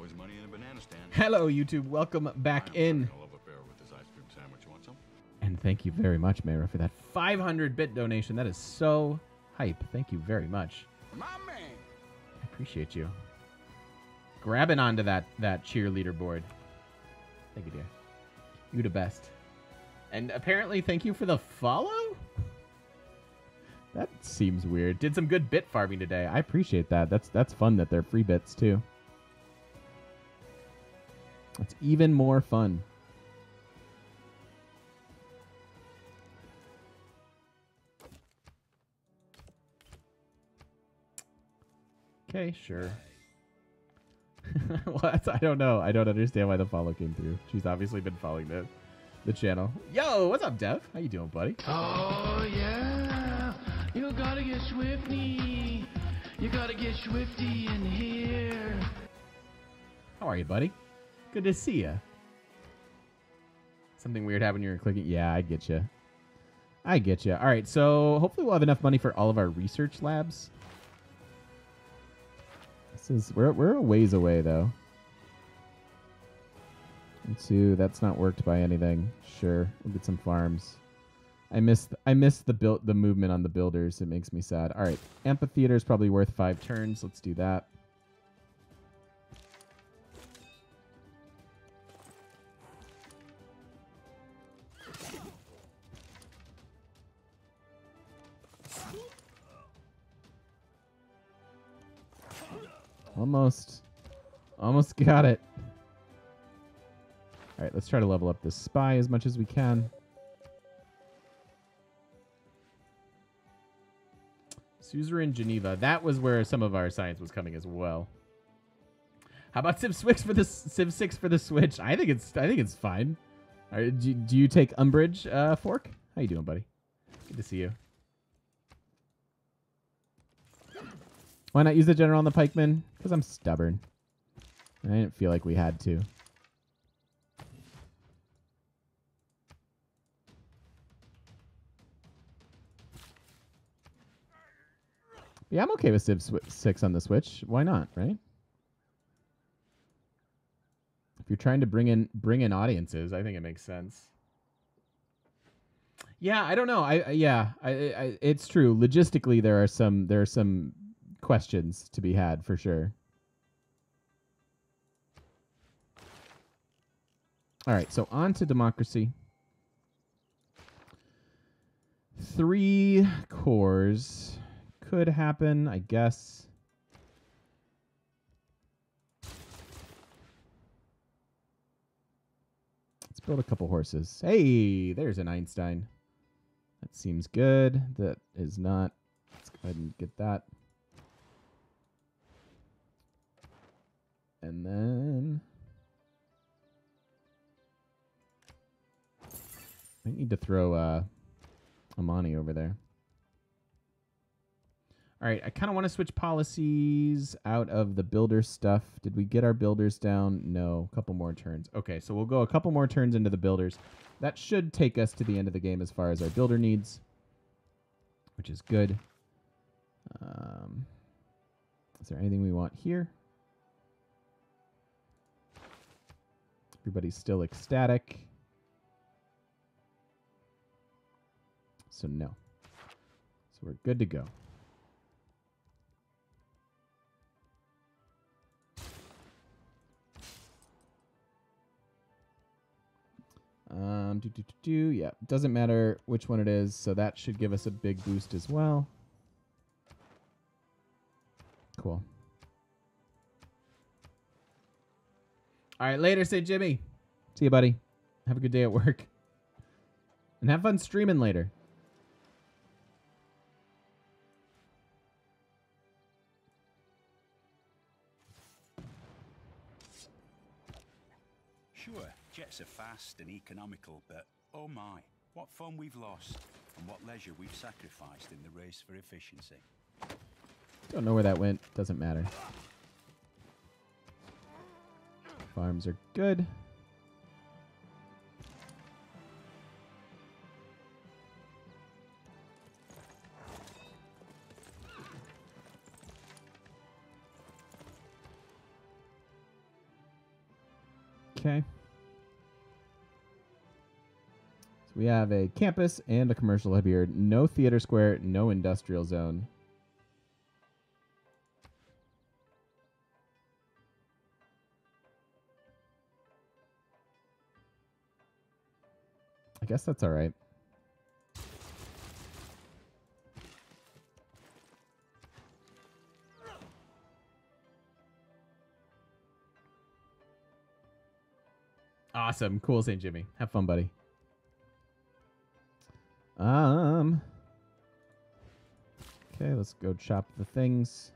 always money in a banana stand. Hello, YouTube. Welcome back in. I love affair with this ice cream sandwich. You want some? And thank you very much, Mayra, for that 500-bit donation. That is so hype. Thank you very much. My man. I appreciate you. Grabbing onto that cheerleader board. Thank you, dear. You the best. And apparently, thank you for the follow? That seems weird. Did some good bit farming today. I appreciate that. That's fun that they're free bits, too. It's even more fun. Okay, sure. Well, I don't know. I don't understand why the follow came through. She's obviously been following the channel. Yo, what's up, Dev? How you doing, buddy? Oh, yeah. You gotta get swifty. You gotta get swifty in here. How are you, buddy? Good to see ya. Something weird happened when you were clicking. Yeah, I get you. I get you. All right, so hopefully we'll have enough money for all of our research labs. We're a ways away though. And two, that's not worked by anything. Sure, we'll get some farms. I missed the movement on the builders. It makes me sad. All right, amphitheater is probably worth 5 turns. Let's do that. Almost got it. All right, let's try to level up this spy as much as we can. Suzerain Geneva. That was where some of our science was coming as well. How about Civ 6 for the Switch? I think it's fine. All right, do you take umbrage, Fork? How you doing, buddy? Good to see you. Why not use the general on the pikeman? Because I'm stubborn. I didn't feel like we had to. Yeah, I'm okay with Civ 6 on the Switch. Why not, right? If you're trying to bring in audiences, I think it makes sense. Yeah, I don't know. It's true. Logistically, there are some questions to be had for sure. All right, so on to democracy. 3 cores could happen, I guess. Let's build a couple horses. Hey, there's an Einstein. That seems good. That is not. Let's go ahead and get that. And then I need to throw Amani over there. All right, I kind of want to switch policies out of the builder stuff. Did we get our builders down? No, a couple more turns. Okay, so we'll go a couple more turns into the builders. That should take us to the end of the game as far as our builder needs, which is good. Is there anything we want here? Everybody's still ecstatic. So no. So we're good to go. Yeah, doesn't matter which one it is, so that should give us a big boost as well. Cool. All right, later, say Jimmy. See you, buddy. Have a good day at work. And have fun streaming later. Sure, jets are fast and economical, but oh my, what fun we've lost and what leisure we've sacrificed in the race for efficiency. Don't know where that went. Doesn't matter. Farms are good. Okay. So we have a campus and a commercial hub here. No theater square, no industrial zone. I guess that's all right. Awesome. Cool, St. Jimmy. Have fun, buddy. Okay, let's go chop the things.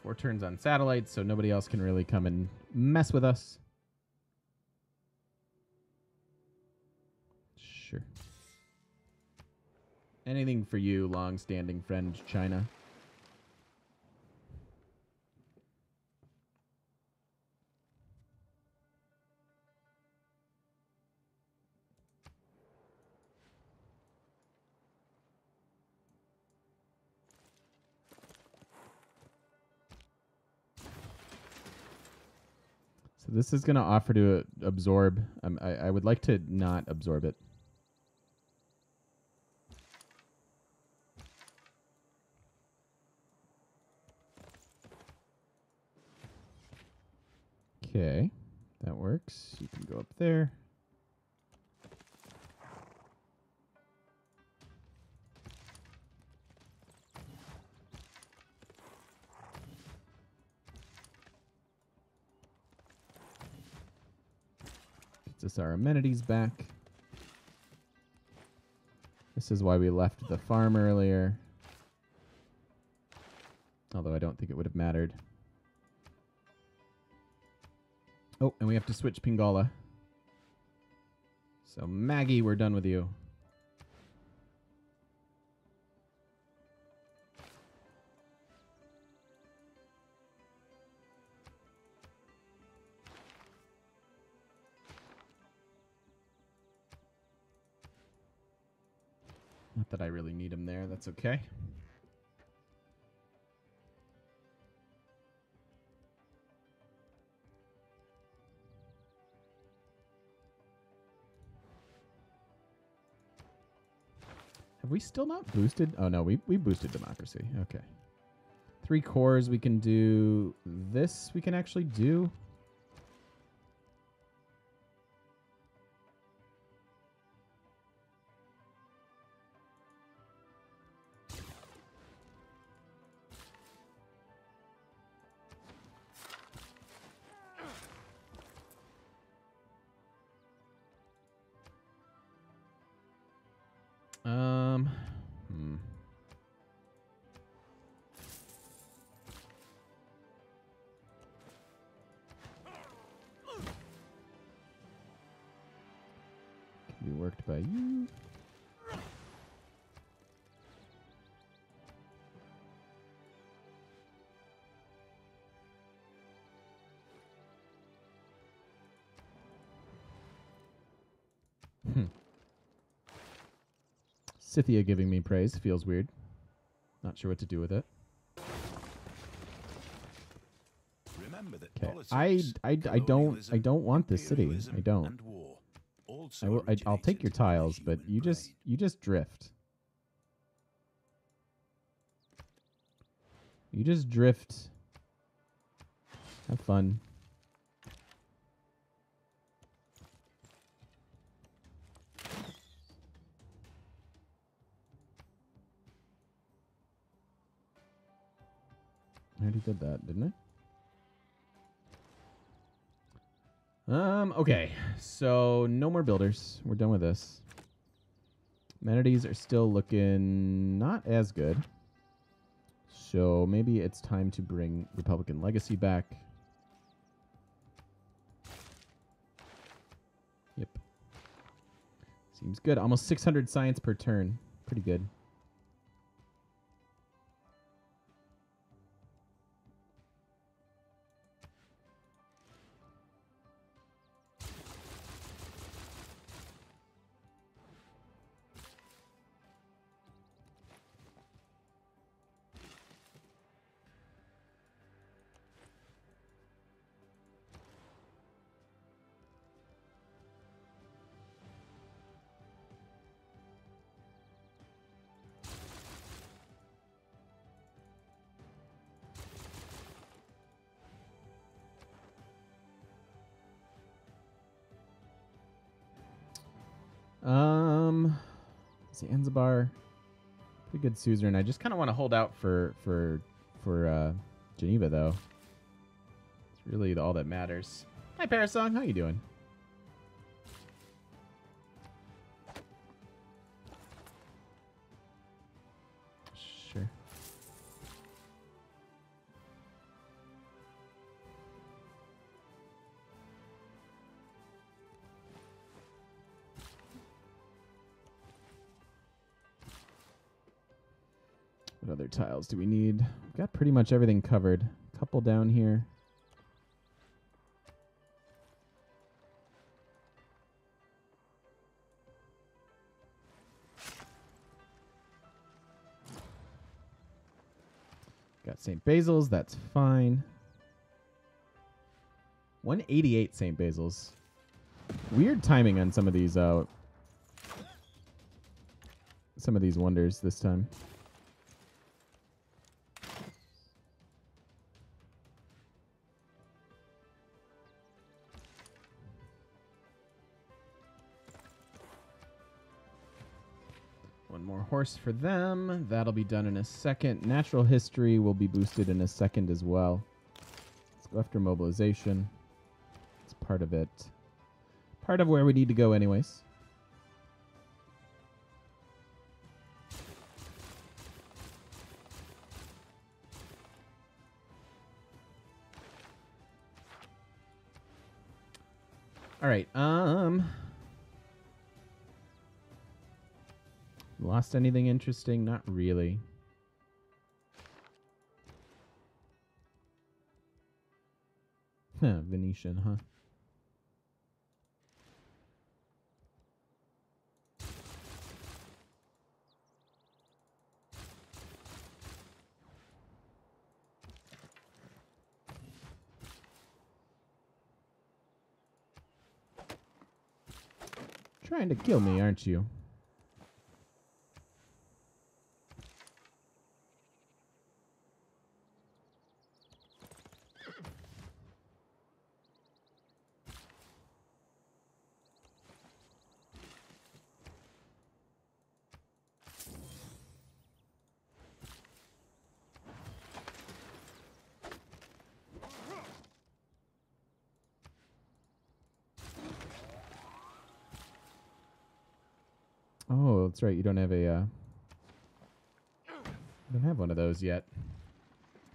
Four turns on satellites, so nobody else can really come and mess with us. Sure. Anything for you, long-standing friend China. So this is going to offer to absorb. I would like to not absorb it. Okay, that works. You can go up there. Gets us our amenities back. This is why we left the farm earlier. Although I don't think it would have mattered. Oh, and we have to switch Pingala. So, Maggie, we're done with you. Not that I really need him there. That's okay. Have we still not boosted? Oh, no, we boosted democracy. Okay. 3 cores, we can do this. We can actually do. Can be worked by you. Scythia giving me praise feels weird. Not sure what to do with it. Remember that Okay, I don't want this city. I don't. I'll take your tiles, but you just drift. You just drift. Have fun. I already did that, didn't I? Okay. So no more builders. We're done with this. Amenities are still looking not as good. So maybe it's time to bring Republican Legacy back. Yep. Seems good. Almost 600 science per turn. Pretty good. Zanzibar, pretty good suzerain. I just kind of want to hold out for Geneva though. It's really all that matters. Hi Parasong, how you doing? Sure. What other tiles do we need? We've got pretty much everything covered. Couple down here. Got St. Basil's, that's fine. 188 St. Basil's. Weird timing on some of these wonders this time. One more horse for them. That'll be done in a second. Natural history will be boosted in a second as well. Let's go after mobilization. It's part of it. Part of where we need to go anyways. All right. Lost anything interesting? Not really. Huh, Venetian, huh? Trying to kill me, aren't you? Oh, that's right. You don't have a. You don't have one of those yet.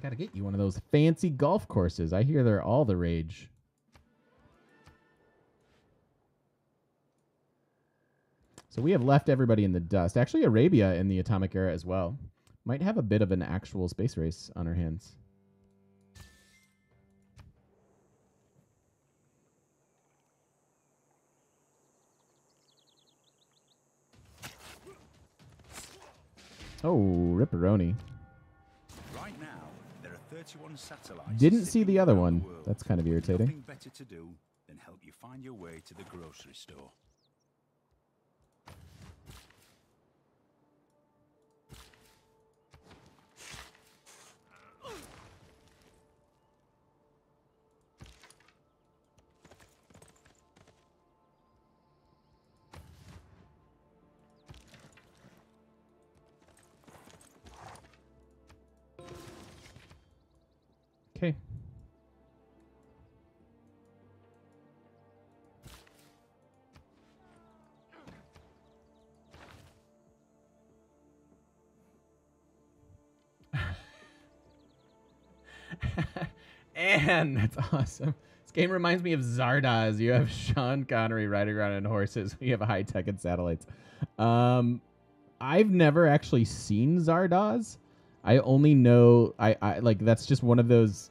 Gotta get you one of those fancy golf courses. I hear they're all the rage. So we have left everybody in the dust. Actually, Arabia in the atomic era as well. Might have a bit of an actual space race on our hands. Oh, ripperoni. Right now, there are 31 satellites. Didn't see the other around one. the world. That's kind of irritating. Nothing better to do than help you find your way to the grocery store. Okay. And that's awesome. This game reminds me of Zardoz. You have Sean Connery riding around on horses. We have high tech and satellites. I've never actually seen Zardoz. I only know I like that's just one of those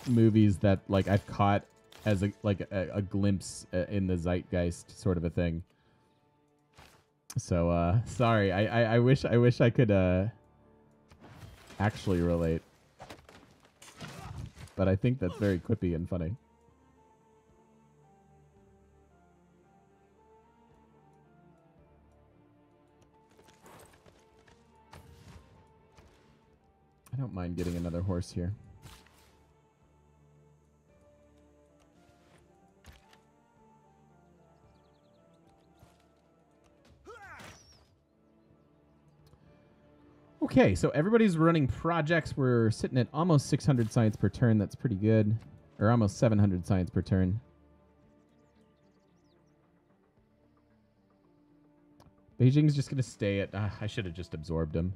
movies that like I've caught as a glimpse in the zeitgeist sort of a thing. So sorry. I wish I could actually relate. But I think that's very quippy and funny. I don't mind getting another horse here. Okay, so everybody's running projects. We're sitting at almost 600 science per turn. That's pretty good. Or almost 700 science per turn. Beijing's just going to stay at... I should have just absorbed him.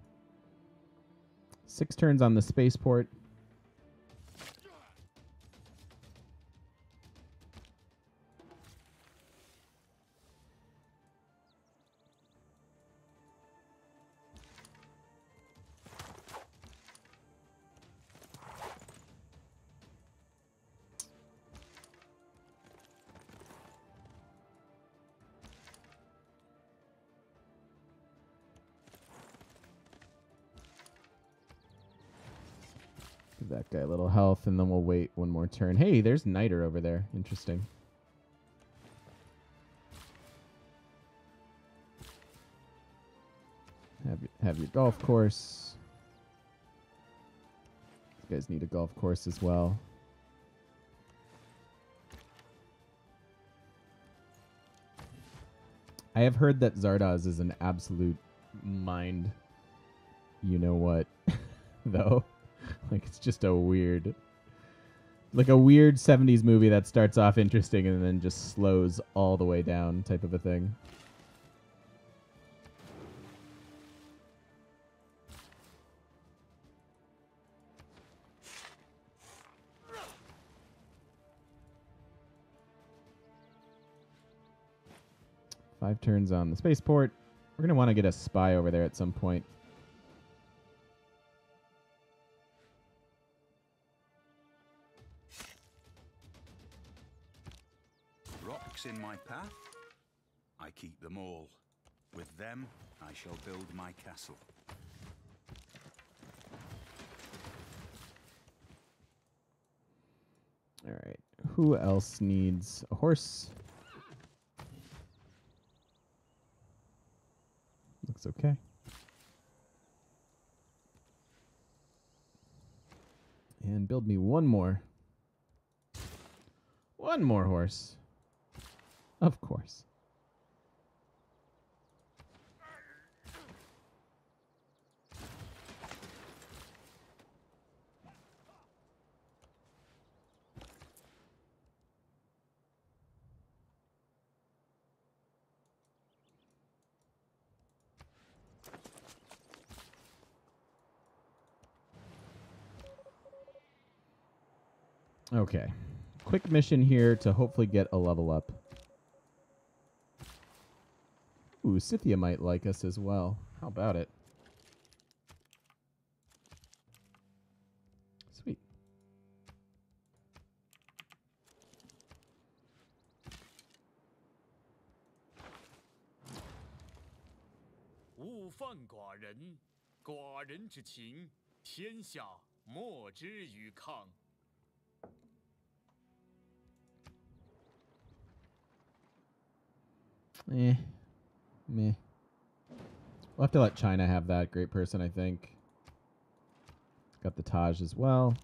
6 turns on the spaceport. Give that guy a little health, and then we'll wait one more turn. Hey, there's Niter over there. Interesting. Have your golf course. You guys need a golf course as well. I have heard that Zardoz is an absolute mind. You know what, though? Like, it's just a weird... Like a weird 70s movie that starts off interesting and then just slows all the way down type of a thing. Five turns on the spaceport. We're going to want to get a spy over there at some point. Rocks in my path, I keep them all. With them, I shall build my castle. All right. Who else needs a horse? Looks okay. And build me one more. One more horse. Of course. Okay. Quick mission here to hopefully get a level up. Ooh, Scythia might like us as well. How about it? Sweet. Meh. We'll have to let China have that. Great person, I think. Got the Taj as well.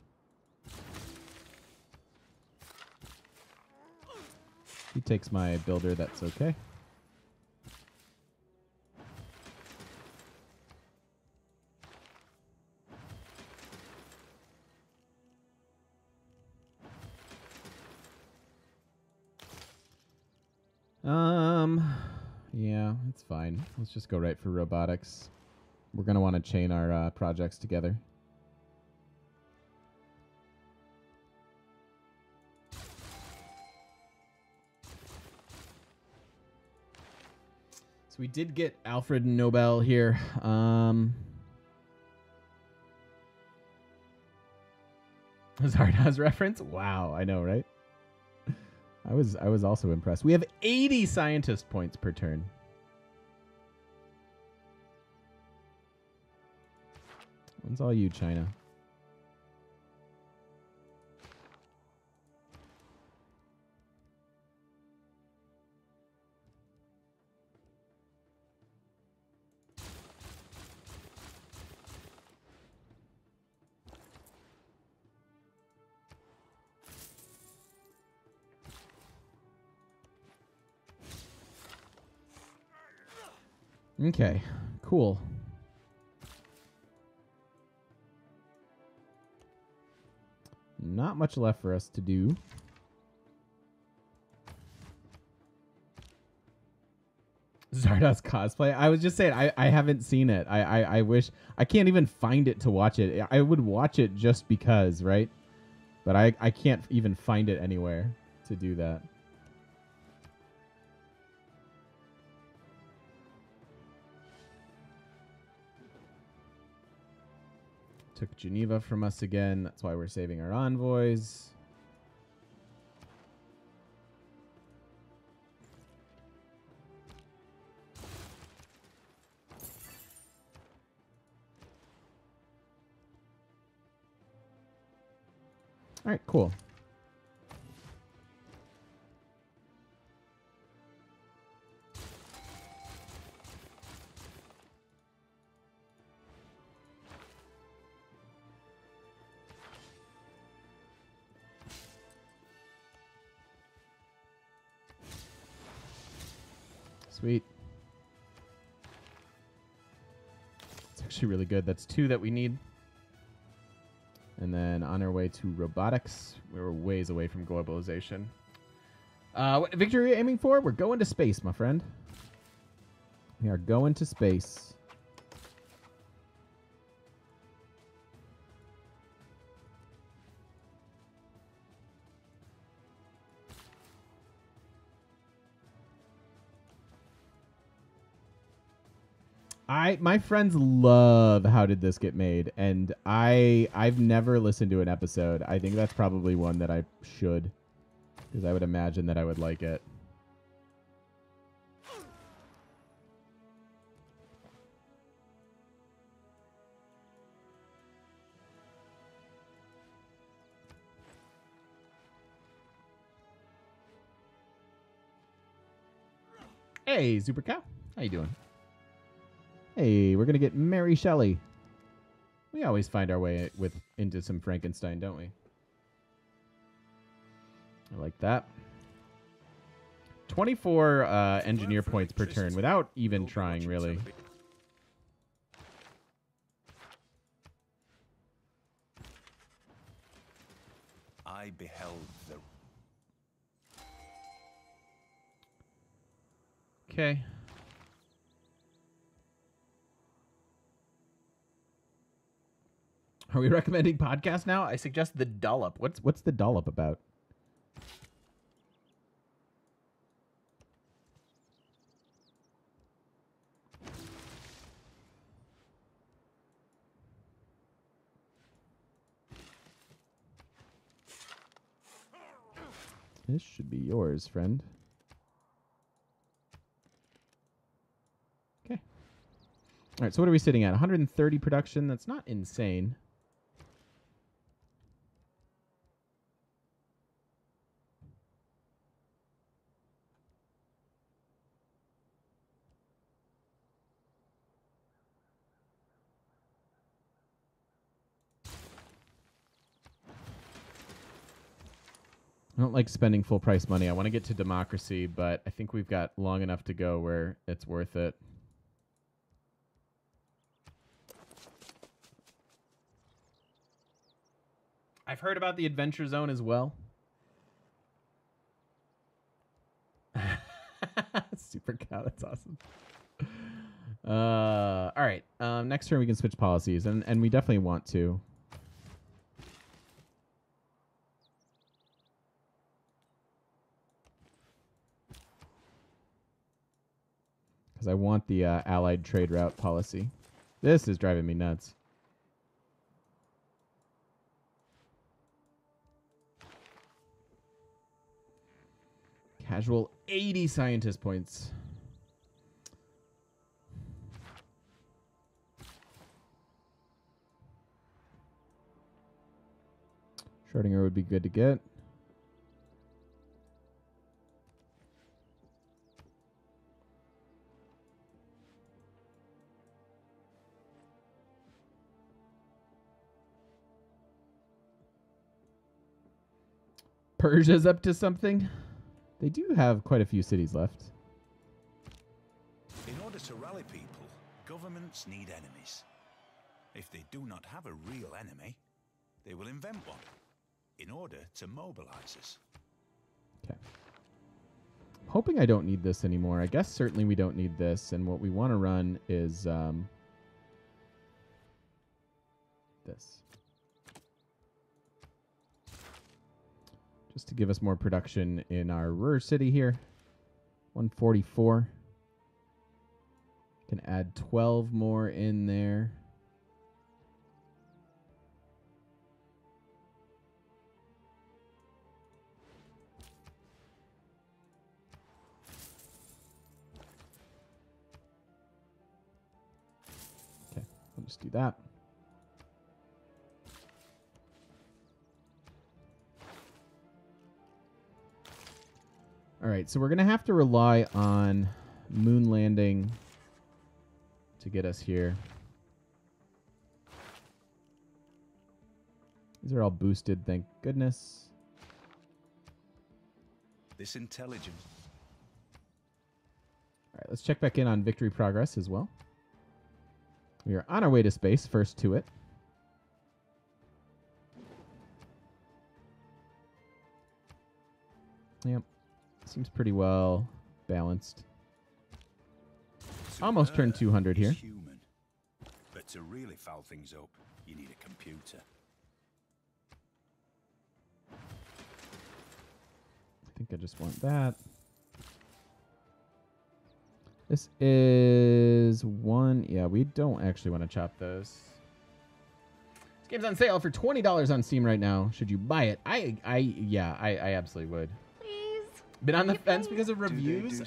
He takes my builder, that's okay. Yeah, it's fine. Let's just go right for robotics. We're going to want to chain our projects together. So we did get Alfred Nobel here. Zardoz reference? Wow, I know, right? I was also impressed. We have 80 scientist points per turn. When's all you, China? Okay, cool. not much left for us to do. Zardoz cosplay. I was just saying, I haven't seen it. I wish. I can't even find it to watch it. I would watch it just because, right? But I can't even find it anywhere to do that. Took Geneva from us again. That's why we're saving our envoys. All right, cool. Sweet. It's actually really good. That's 2 that we need. And then on our way to robotics, we're ways away from globalization. What victory are you aiming for? We're going to space, my friend. We are going to space. My friends love How Did This Get Made, and I've never listened to an episode. I think that's probably one that I should, because I would imagine that I would like it. Hey, Super Cow. How you doing? Hey, we're going to get Mary Shelley. We always find our way into some Frankenstein, don't we? I like that. 24 engineer points per turn without even trying, really. I beheld the... Okay. Are we recommending podcast now? I suggest The Dollop. What's The Dollop about? This should be yours, friend. Okay. All right, so what are we sitting at? 130 production. That's not insane. I don't like spending full price money. I want to get to democracy, but I think we've got long enough to go where it's worth it. I've heard about the Adventure Zone as well. Super cow, that's awesome. All right. Next turn we can switch policies, and we definitely want to. I want the allied trade route policy. This is driving me nuts. Casual 80 scientist points. Schrodinger would be good to get. Persia's up to something. They do have quite a few cities left. In order to rally people, governments need enemies. If they do not have a real enemy, they will invent one. in order to mobilize us. Okay. Hoping I don't need this anymore. I guess certainly we don't need this. And what we want to run is this. Just to give us more production in our Ruhr city here. 144. Can add 12 more in there. Okay, I'll just do that. All right, so we're going to have to rely on moon landing to get us here. These are all boosted, thank goodness. This intelligence. All right, let's check back in on victory progress as well. We are on our way to space, first to it. Yep. Seems pretty well balanced. Almost turned 200 here. Human. But to really foul things up, you need a computer. I think I just want that. This is one. Yeah, we don't actually want to chop those. This game's on sale for $20 on Steam right now. Should you buy it? I absolutely would. Been on the fence because of reviews?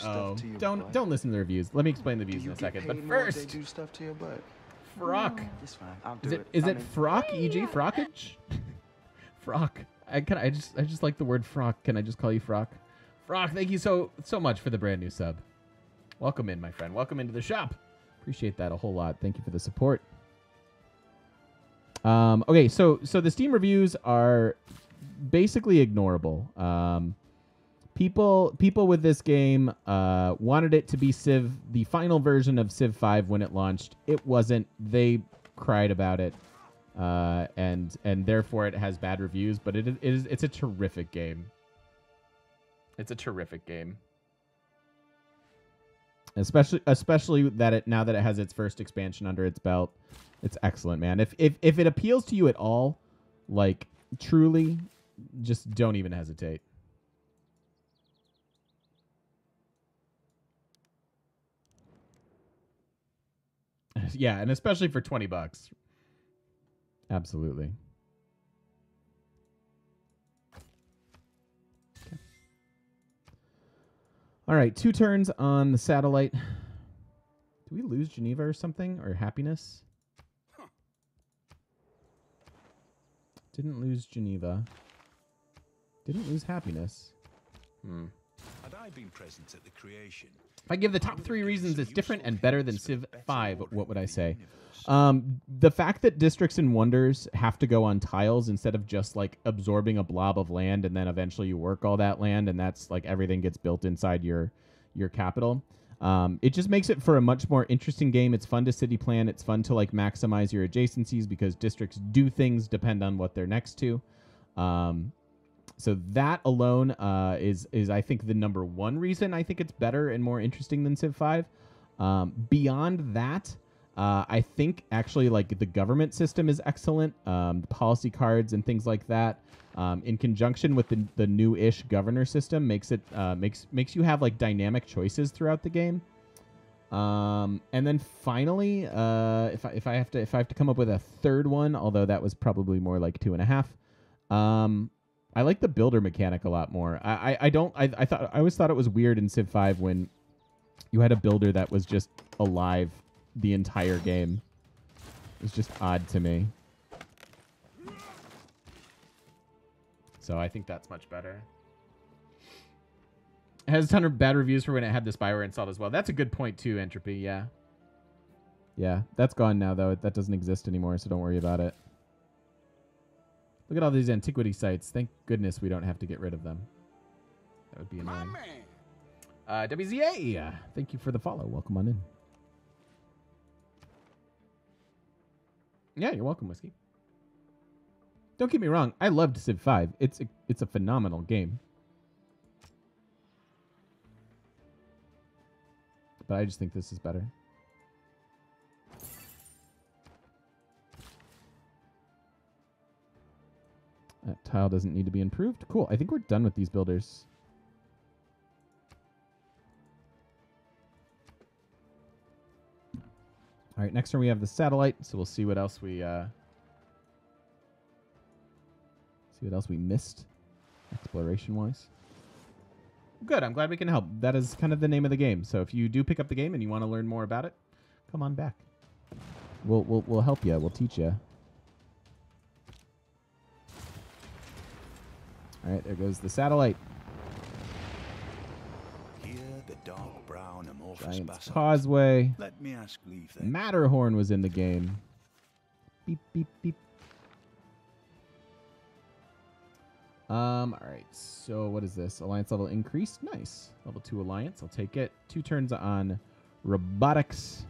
Don't listen to the reviews. Let me explain the reviews in a second. But first, they do stuff to your butt. Frock. It's fine. I'll do it. Is it frock? E.g. frockage? Frock. I just like the word frock. Can I just call you Frock? Frock, thank you so much for the brand new sub. Welcome in, my friend. Welcome into the shop. Appreciate that a whole lot. Thank you for the support. Okay, so the Steam reviews are basically ignorable. People with this game wanted it to be Civ, the final version of Civ 5 when it launched. It wasn't. They cried about it, and therefore it has bad reviews. But it's a terrific game. It's a terrific game, especially that now that it has its first expansion under its belt. It's excellent, man. If it appeals to you at all, like truly, just don't even hesitate. Yeah, and especially for $20. Absolutely. Okay. All right, 2 turns on the satellite. Do we lose Geneva or something? Or happiness? Huh. Didn't lose Geneva. Didn't lose happiness. Had I been present at the creation, if I give the top 3 reasons it's different and better than Civ 5, what would I say? The fact that Districts and Wonders have to go on tiles instead of just like absorbing a blob of land and then eventually you work all that land and that's like everything gets built inside your capital. It just makes it for a much more interesting game. It's fun to city plan. It's fun to like maximize your adjacencies because districts do things depend on what they're next to. So that alone is I think the number 1 reason I think it's better and more interesting than Civ 5. Beyond that, I think actually like the government system is excellent. The policy cards and things like that, in conjunction with the new-ish governor system, makes it makes you have like dynamic choices throughout the game. And then finally, if I have to come up with a third one, although that was probably more like 2.5. I like the builder mechanic a lot more. I always thought it was weird in Civ 5 when you had a builder that was just alive the entire game. It was just odd to me. So I think that's much better. It has a ton of bad reviews for when it had the spyware installed as well. That's a good point too, Entropy, yeah. Yeah, that's gone now though. That doesn't exist anymore, so don't worry about it. Look at all these antiquity sites. Thank goodness we don't have to get rid of them. That would be annoying. WZA, thank you for the follow. Welcome on in. Yeah, you're welcome, Whiskey. Don't get me wrong. I loved Civ 5. It's a phenomenal game. But I just think this is better. That tile doesn't need to be improved. Cool. I think we're done with these builders. All right, next turn we have the satellite, so we'll see what else we missed exploration-wise. Good. I'm glad we can help. That is kind of the name of the game. So if you do pick up the game and you want to learn more about it, come on back. We'll help you. We'll teach you. All right, there goes the satellite. Here, the dark brown amorphous Giant's basalt. Causeway. Let me ask leave then. Matterhorn was in the game. Beep, beep, beep. All right, so what is this? Alliance level increased. Nice. Level 2 alliance. I'll take it. 2 turns on robotics.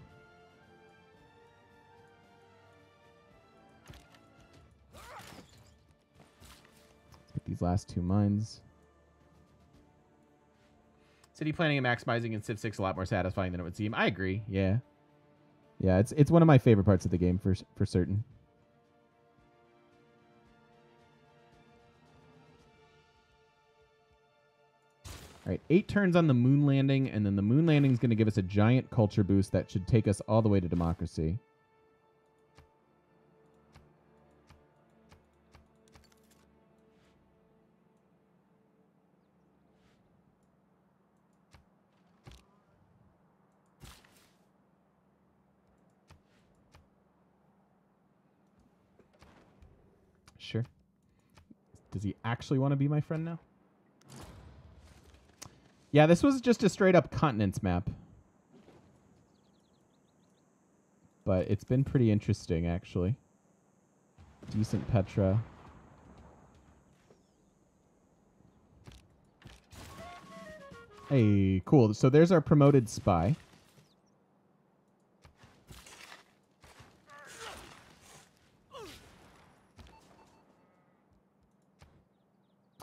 Let's get these last 2 mines. City planning and maximizing in Civ 6 a lot more satisfying than it would seem. I agree. Yeah. Yeah, it's one of my favorite parts of the game for certain. All right, 8 turns on the moon landing, and then the moon landing is going to give us a giant culture boost that should take us all the way to democracy. Sure. Does he actually want to be my friend now? Yeah, this was just a straight-up continents map. But it's been pretty interesting, actually. Decent Petra. Hey, cool. So there's our promoted spy.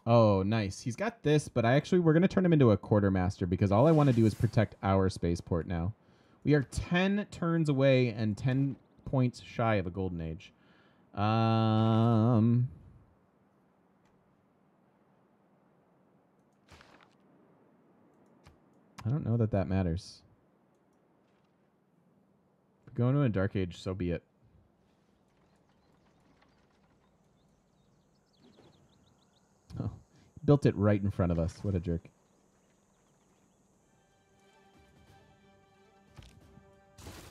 Oh, nice. He's got this, but we're going to turn him into a quartermaster because all I want to do is protect our spaceport now. We are 10 turns away and 10 points shy of a golden age. I don't know that matters. If we're going to a dark age, so be it. Oh, built it right in front of us. What a jerk.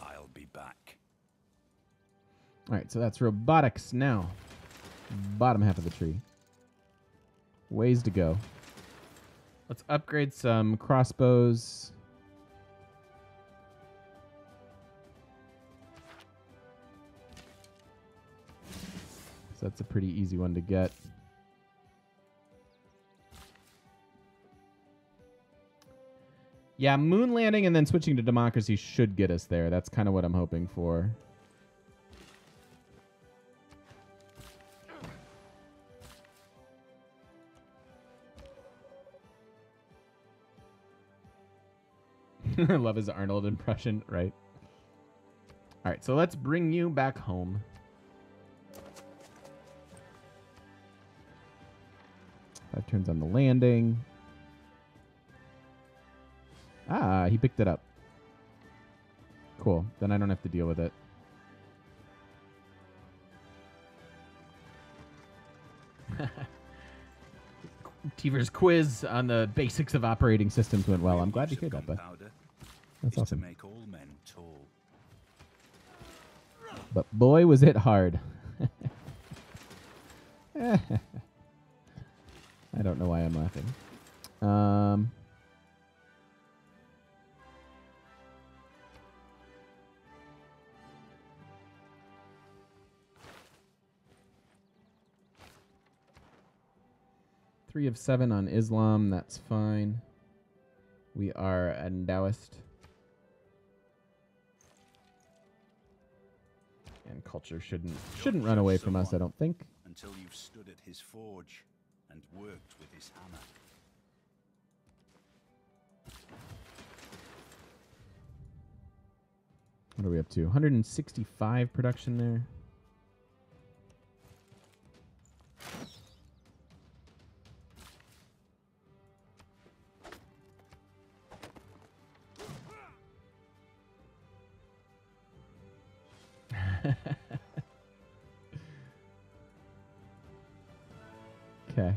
I'll be back. All right, so that's robotics now. Bottom half of the tree. Ways to go. Let's upgrade some crossbows. So that's a pretty easy one to get. Yeah, moon landing and then switching to democracy should get us there. That's kind of what I'm hoping for. I love his Arnold impression, right? All right, so let's bring you back home. Five turns on the landing. Ah, he picked it up. Cool. Then I don't have to deal with it. Teever's quiz on the basics of operating systems went well. I'm glad to hear that, bud. That's awesome. To make all men tall. But boy, was it hard. I don't know why I'm laughing. Three of 7 on Islam. That's fine. We are a Taoist. And culture shouldn't run away from us, I don't think. until you've stood at his forge and worked with his hammer. What are we up to? 165 production there. Okay.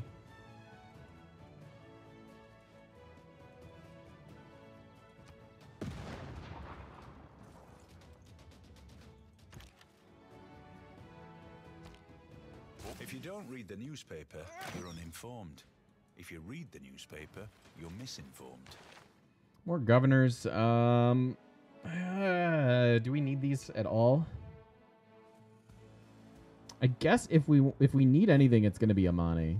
If you don't read the newspaper, you're uninformed. If you read the newspaper, you're misinformed. More governors. Do we need these at all? I guess if we need anything, it's going to be Amani.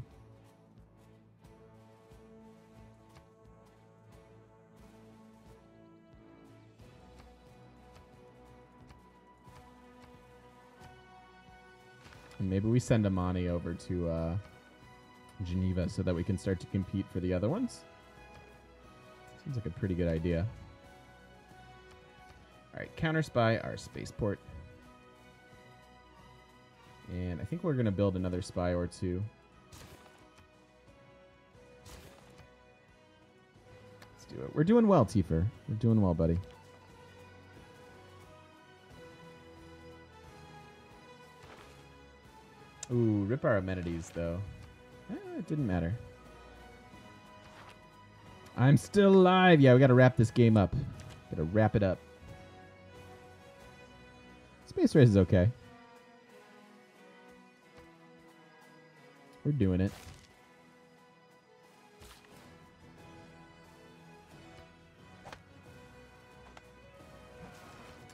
And maybe we send Amani over to Geneva so that we can start to compete for the other ones. Seems like a pretty good idea. All right, counter spy our spaceport. And I think we're going to build another spy or two. Let's do it. We're doing well, Tifer. We're doing well, buddy. Ooh, rip our amenities, though. It didn't matter. I'm still alive. Yeah, we got to wrap this game up. Got to wrap it up. Space race is okay. We're doing it.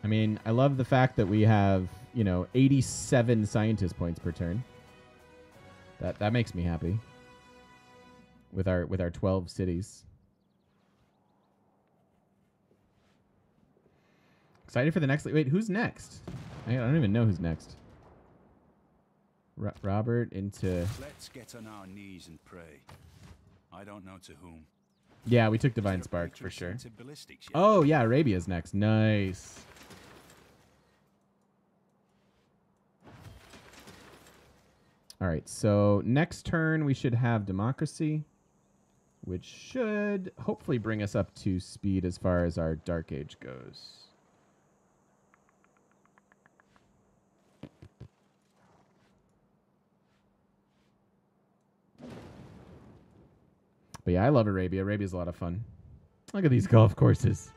I mean, I love the fact that we have, 87 scientist points per turn. That makes me happy. With our 12 cities. Excited for the next. Wait, who's next? I don't even know who's next. Robert into... Let's get on our knees and pray. I don't know to whom. Yeah, we took Divine Spark for sure. Oh, yeah, Arabia's next. Nice. All right, so next turn we should have Democracy, which should hopefully bring us up to speed as far as our Dark Age goes. But yeah, I love Arabia. Arabia's a lot of fun. Look at these golf courses.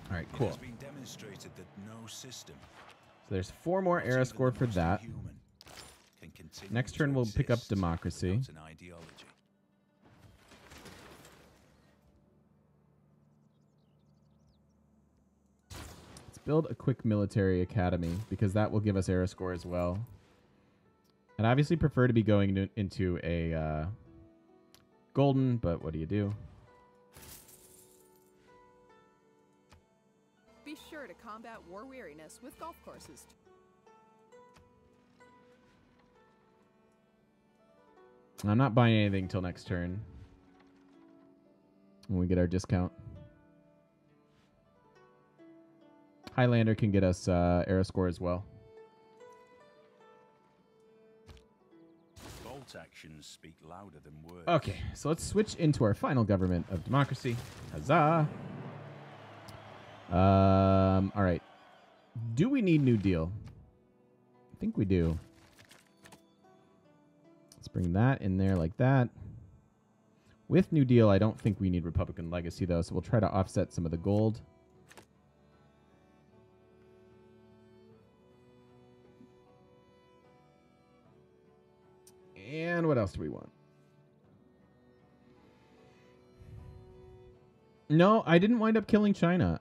All right, cool. It has been demonstrated that no system, so there's 4 more era score for that. Next turn we'll pick up Democracy. Let's build a quick military academy because that will give us era score as well. I'd obviously prefer to be going into a golden, but what do you do? Be sure to combat war weariness with golf courses. I'm not buying anything till next turn. When we get our discount. Highlander can get us era score as well. Actions speak louder than words. Okay, so let's switch into our final government of democracy. Huzzah! All right. Do we need New Deal? I think we do. Let's bring that in there like that. With New Deal, I don't think we need Republican Legacy, though, so we'll try to offset some of the gold. And what else do we want? No, I didn't wind up killing China.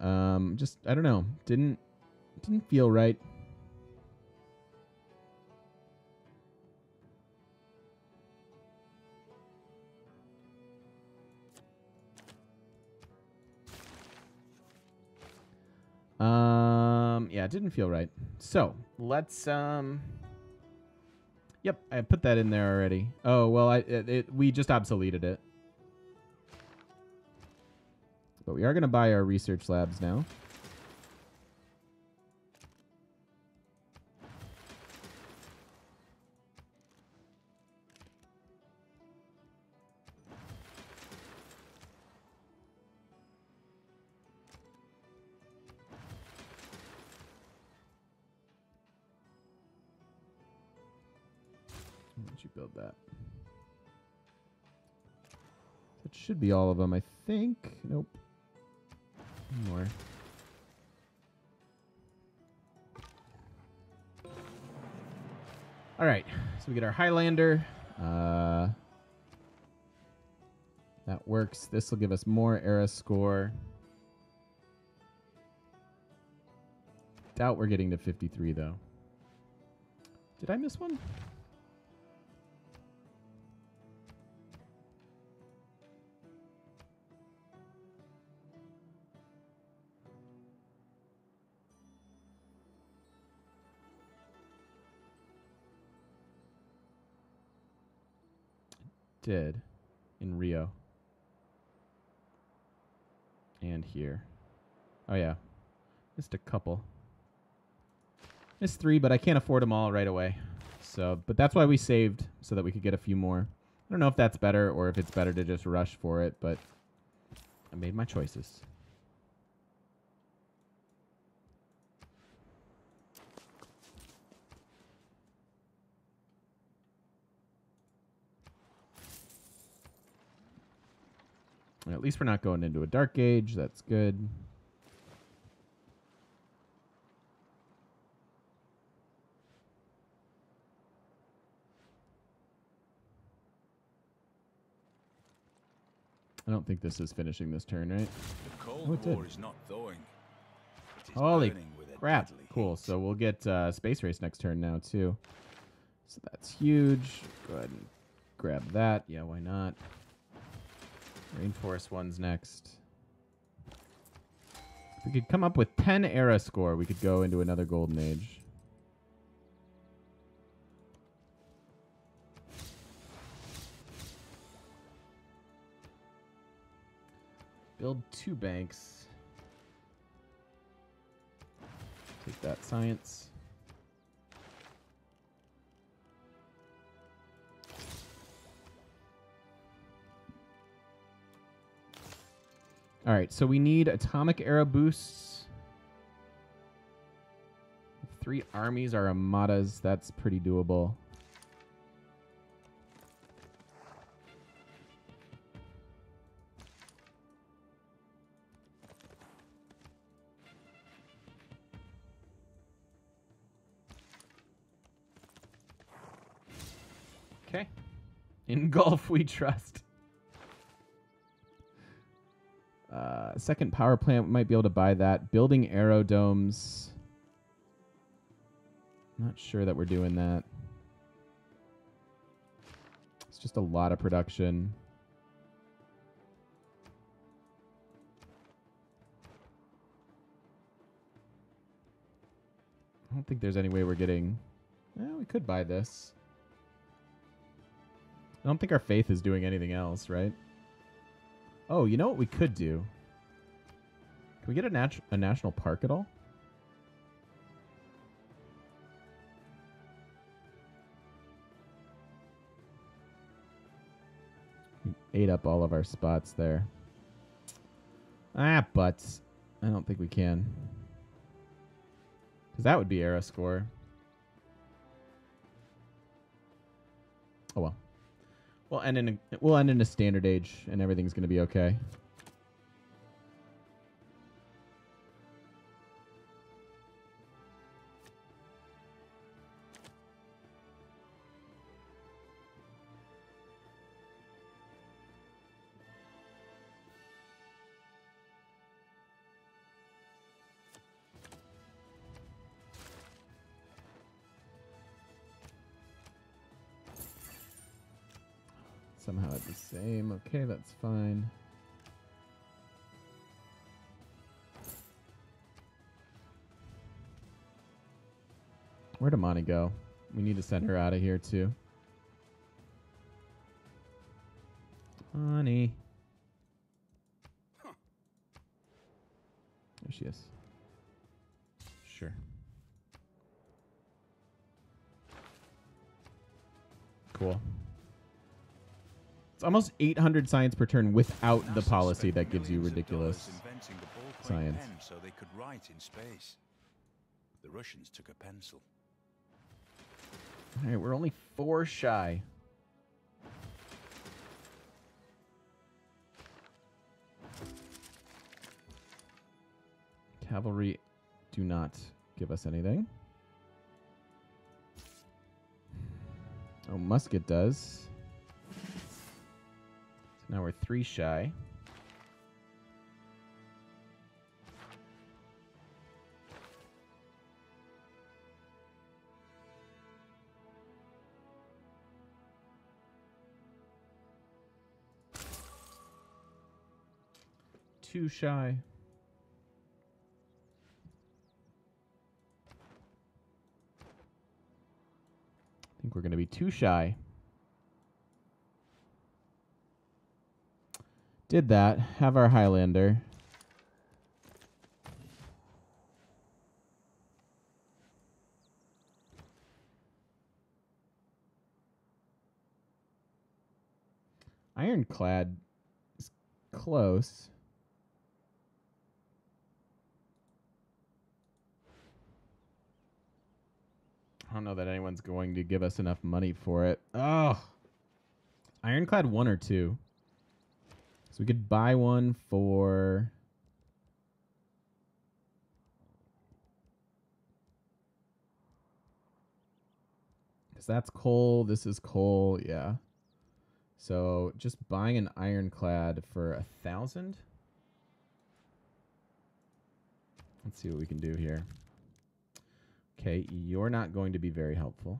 Just I don't know. Didn't feel right. Yeah, it didn't feel right. So let's Yep, I put that in there already. Oh well, we just obsoleted it. But we are gonna buy our research labs now. Why don't you build that? That should be all of them, I think. Nope. One more. All right, so we get our Highlander. That works. This will give us more era score. Doubt we're getting to 53 though. Did I miss one? Did in Rio and here. Oh yeah, missed a couple. Missed 3, but I can't afford them all right away. So, but that's why we saved so that we could get a few more. I don't know if that's better or if it's better to just rush for it, but I made my choices. At least we're not going into a dark age. That's good. I don't think this is finishing this turn, right? The Cold Oh, it did. War is not thawing. It is Holy burning with a crap. deadly Cool. heat. So we'll get Space Race next turn now, too. So that's huge. Go ahead and grab that. Yeah, why not? Rainforest one's next. If we could come up with 10 era score, we could go into another golden age. Build 2 banks. Take that science. All right, so we need atomic era boosts. 3 armies are armadas. That's pretty doable. Okay. In Gulf we trust. Second power plant, we might be able to buy that. Building aerodomes. Not sure that we're doing that. It's just a lot of production. I don't think there's any way we're getting... we could buy this. I don't think our faith is doing anything else, right? Oh, you know what we could do? Can we get a national park at all? We ate up all of our spots there. But I don't think we can. Because that would be era score. Oh well. We'll end in a standard age, and everything's going to be okay. Somehow it's the same. Okay, that's fine. Where'd Amani go? We need to send her out of here, too. Honey. There she is. Sure. Cool. It's almost 800 science per turn without the policy that gives you ridiculous science. So they could write in space. The Russians took a pencil. All right, we're only 4 shy. Cavalry do not give us anything. Oh, musket does. So now we're 3 shy. Too shy. I think we're going to be too shy. Did that. Have our Highlander. Ironclad is close. I don't know that anyone's going to give us enough money for it. Oh, Ironclad 1 or 2. So we could buy one for... Because that's coal. This is coal. Yeah. So just buying an Ironclad for 1,000. Let's see what we can do here. Okay, you're not going to be very helpful.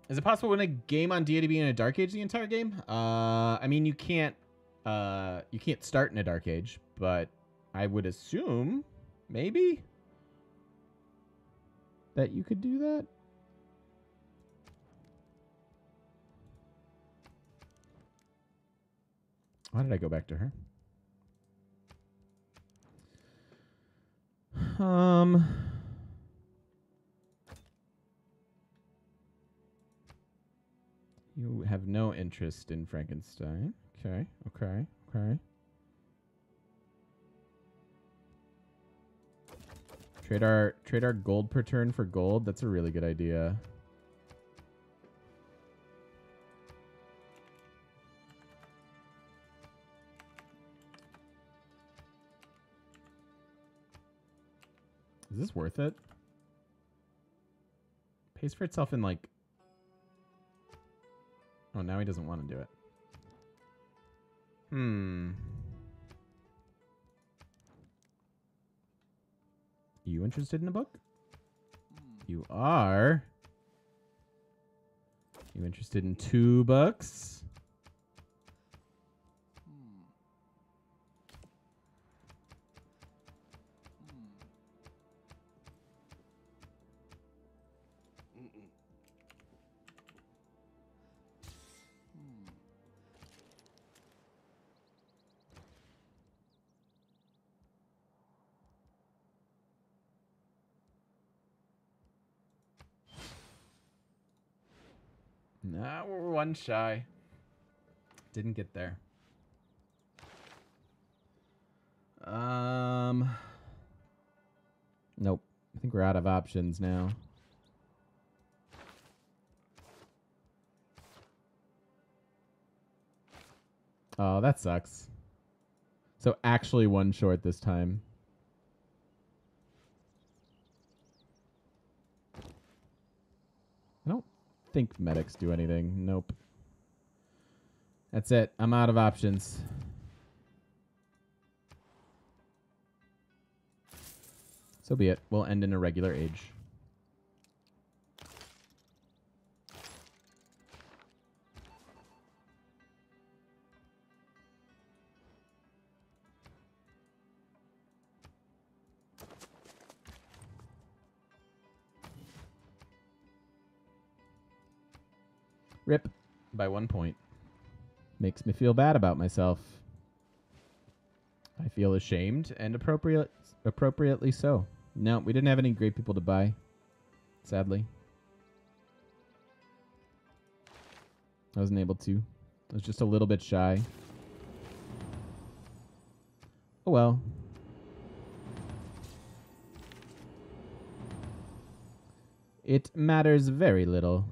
Is it possible to win a game on Deity to be in a Dark Age the entire game? I mean, you can't start in a Dark Age, but I would assume maybe that you could do that. Why did I go back to her? You have no interest in Frankenstein. Okay, okay, okay. Trade our gold per turn for gold. That's a really good idea. Is this worth it? Pays for itself in like... Oh, now he doesn't want to do it. You interested in a book? You are. You interested in 2 books? Nah, we're 1 shy. Didn't get there. Nope. I think we're out of options now. Oh, that sucks. So actually 1 short this time. I don't think medics do anything. Nope. That's it. I'm out of options. So be it. We'll end in a regular age. Rip by 1 point. Makes me feel bad about myself. I feel ashamed and appropriately so. No, we didn't have any great people to buy, sadly. I wasn't able to. I was just a little bit shy. Oh well. It matters very little.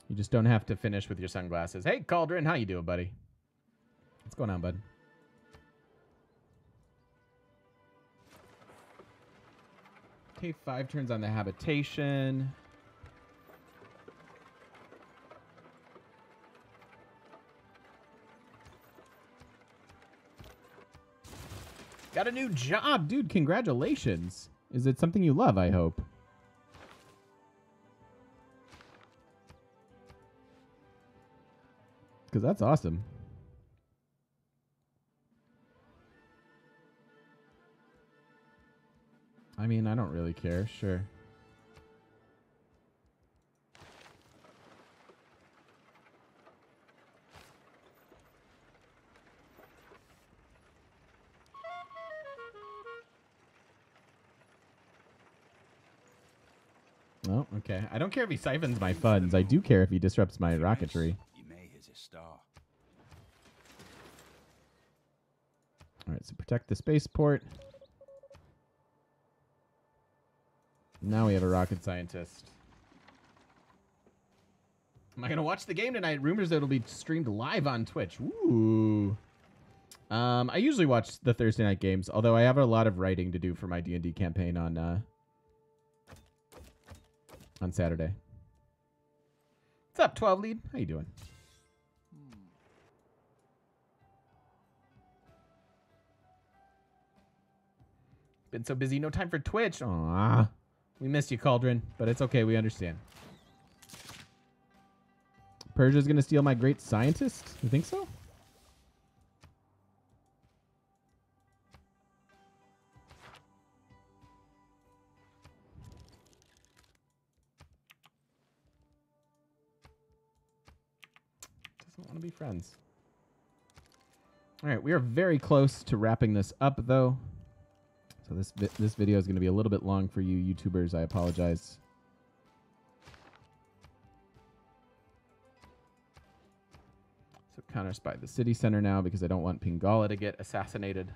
You just don't have to finish with your sunglasses. Hey, Cauldron, how you doing, buddy? What's going on, bud? Okay, 5 turns on the habitation. Got a new job, dude. Congratulations. Is it something you love, I hope? Because that's awesome. I mean, I don't really care. Sure. Oh, okay. I don't care if he siphons my funds. I do care if he disrupts my rocketry. You may hit a star. All right, so protect the spaceport. Now we have a rocket scientist. Am I going to watch the game tonight? Rumors that it'll be streamed live on Twitch. Ooh. I usually watch the Thursday night games, although I have a lot of writing to do for my D&D campaign on Saturday. What's up, 12 lead? How you doing? Been so busy, no time for Twitch. Aww. We missed you, Cauldron, but it's okay. We understand. Persia's going to steal my great scientist? You think so? Doesn't want to be friends. All right, we are very close to wrapping this up, though. So this video is going to be a little bit long for you YouTubers. I apologize. So counter spy the city center now because I don't want Pingala to get assassinated.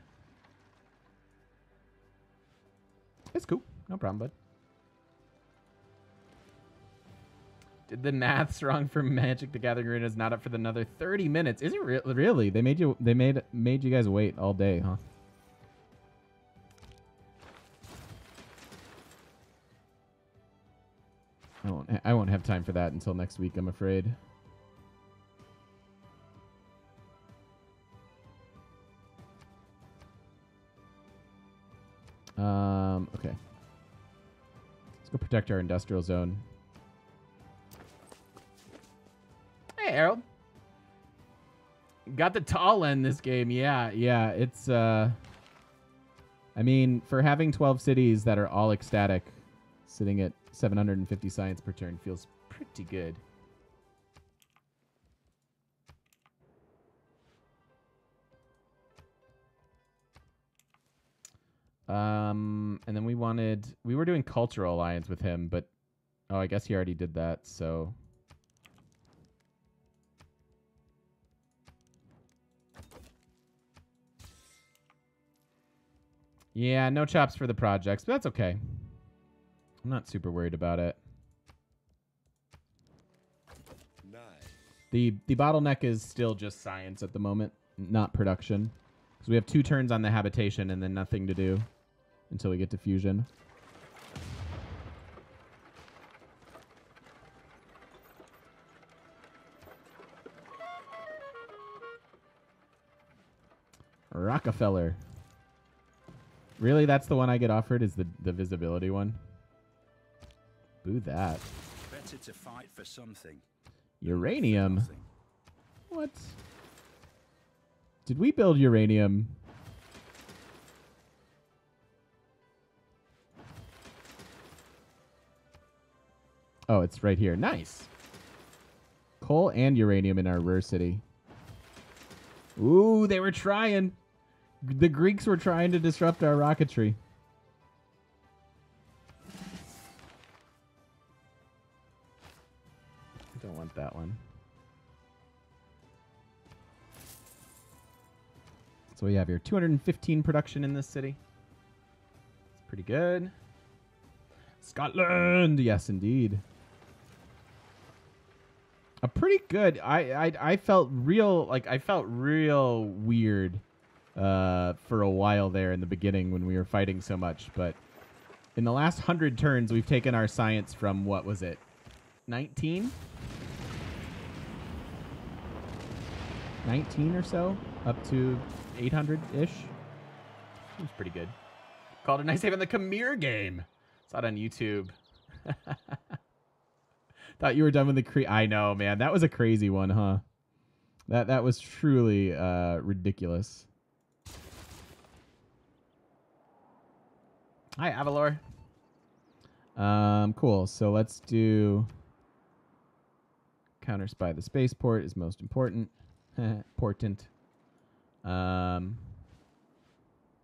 It's cool. No problem, bud. Did the maths wrong for Magic the Gathering Arena is not up for another 30 minutes. Is it really? They made you guys wait all day, huh? I won't have time for that until next week, I'm afraid. Okay. Let's go protect our industrial zone. Hey, Harold. Got the tall end this game. Yeah. It's, I mean, for having 12 cities that are all ecstatic, sitting at 750 science per turn feels pretty good. And then we were doing cultural alliance with him, but oh, I guess he already did that, so. Yeah, no chops for the projects, but that's okay. I'm not super worried about it. The bottleneck is still just science at the moment, not production. Because we have 2 turns on the habitation and then nothing to do until we get to fusion. Rockefeller. Really? That's the one I get offered, is the visibility one? Boo that. Better to fight for something. Uranium. What? Did we build uranium? Oh, it's right here. Nice. Coal and uranium in our rare city. Ooh, they were trying. The Greeks were trying to disrupt our rocketry. I don't want that one. So we have here 215 production in this city. It's pretty good. Scotland, yes, indeed. A pretty good. I felt real weird for a while there in the beginning when we were fighting so much, but in the last 100 turns we've taken our science from, what was it, 19 or so up to 800-ish. It was pretty good. Called a nice save on the Khmer game. Saw it on YouTube. Thought you were done with the I know, man. That was a crazy one, huh? That was truly ridiculous. Hi, Avalor. Cool. So let's do counter spy the spaceport is most important. Important. Then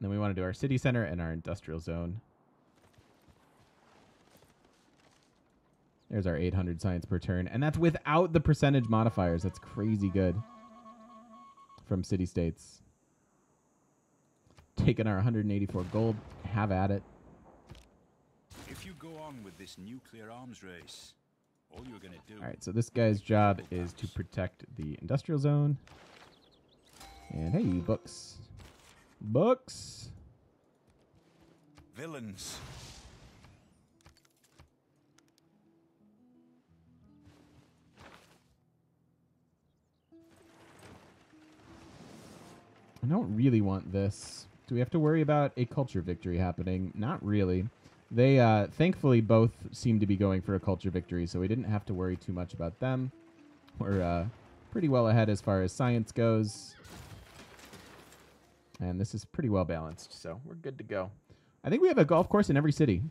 we want to do our city center and our industrial zone. There's our 800 science per turn. And that's without the percentage modifiers. That's crazy good. From city-states. Taking our 184 gold. Have at it. If you go on with this nuclear arms race, all you're going to do... All right, so this guy's job is to protect the industrial zone. And hey, books. Books. Villains. I don't really want this. Do we have to worry about a culture victory happening? Not really. They thankfully both seem to be going for a culture victory, so we didn't have to worry too much about them. We're pretty well ahead as far as science goes. And this is pretty well balanced, so we're good to go. I think we have a golf course in every city.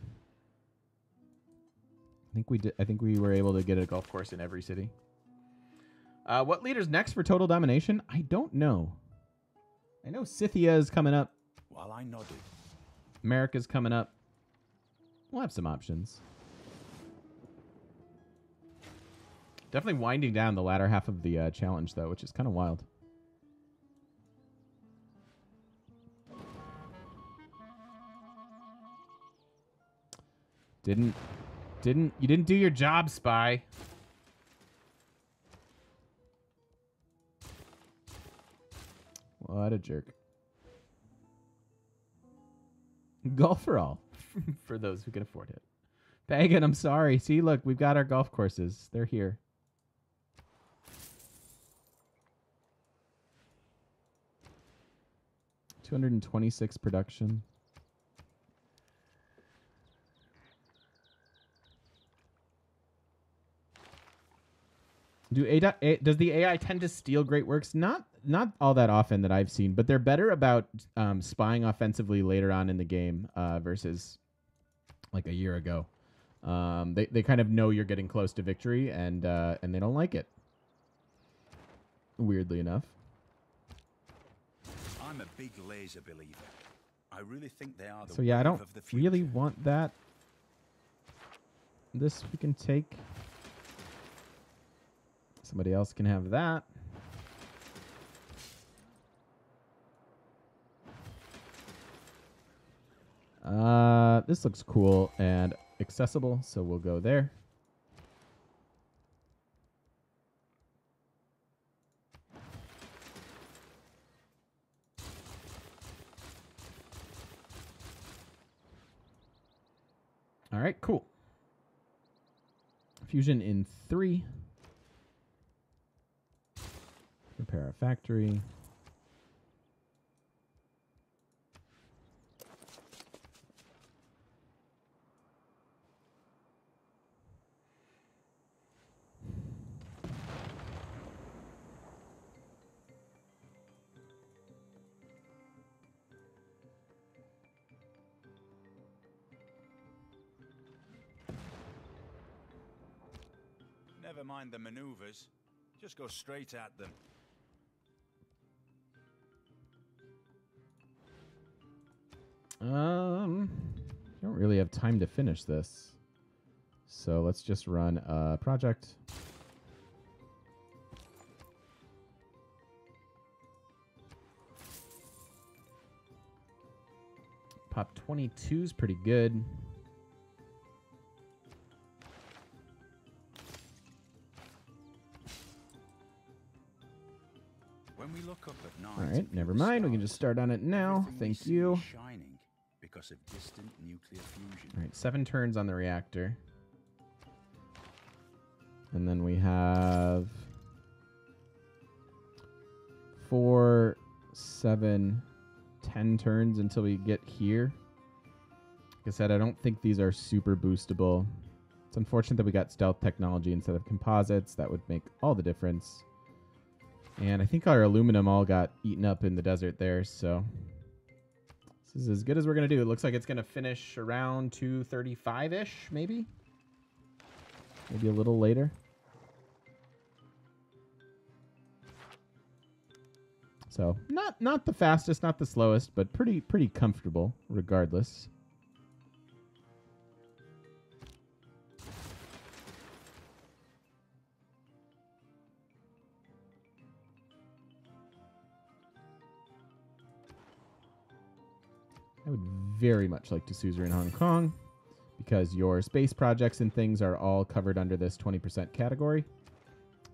I think we were able to get a golf course in every city. What leader's next for total domination? I don't know. I know Scythia is coming up. While I nodded. America's coming up. We'll have some options. Definitely winding down the latter half of the challenge, though, which is kind of wild. You didn't do your job, spy. What a jerk. Golf for all. For those who can afford it. Pagan, I'm sorry. See, look, we've got our golf courses. They're here. $226 production. Does the AI tend to steal great works? Not all that often that I've seen, but they're better about spying offensively later on in the game versus like a year ago. They kind of know you're getting close to victory, and they don't like it. Weirdly enough. I'm a big laser believer. I really think they are the So yeah, I don't wave of the really future. want that. This we can take. Somebody else can have that. This looks cool and accessible, so we'll go there. All right, cool. Fusion in 3. Repair a factory. Never mind the maneuvers. Just go straight at them. Don't really have time to finish this. So let's just run a project. Pop 22 is pretty good. When we look up at night, All right, never mind. We can just start on it now. everything we Thank see you. is shining because of distant nuclear fusion. All right, 7 turns on the reactor. And then we have 4, 7, 10 turns until we get here. Like I said, I don't think these are super boostable. It's unfortunate that we got stealth technology instead of composites. That would make all the difference. And I think our aluminum all got eaten up in the desert there, so this is as good as we're going to do. It looks like it's going to finish around 235-ish, maybe? Maybe a little later. So, not the fastest, not the slowest, but pretty comfortable regardless. I would very much like to Suzerain Hong Kong because your space projects and things are all covered under this 20% category.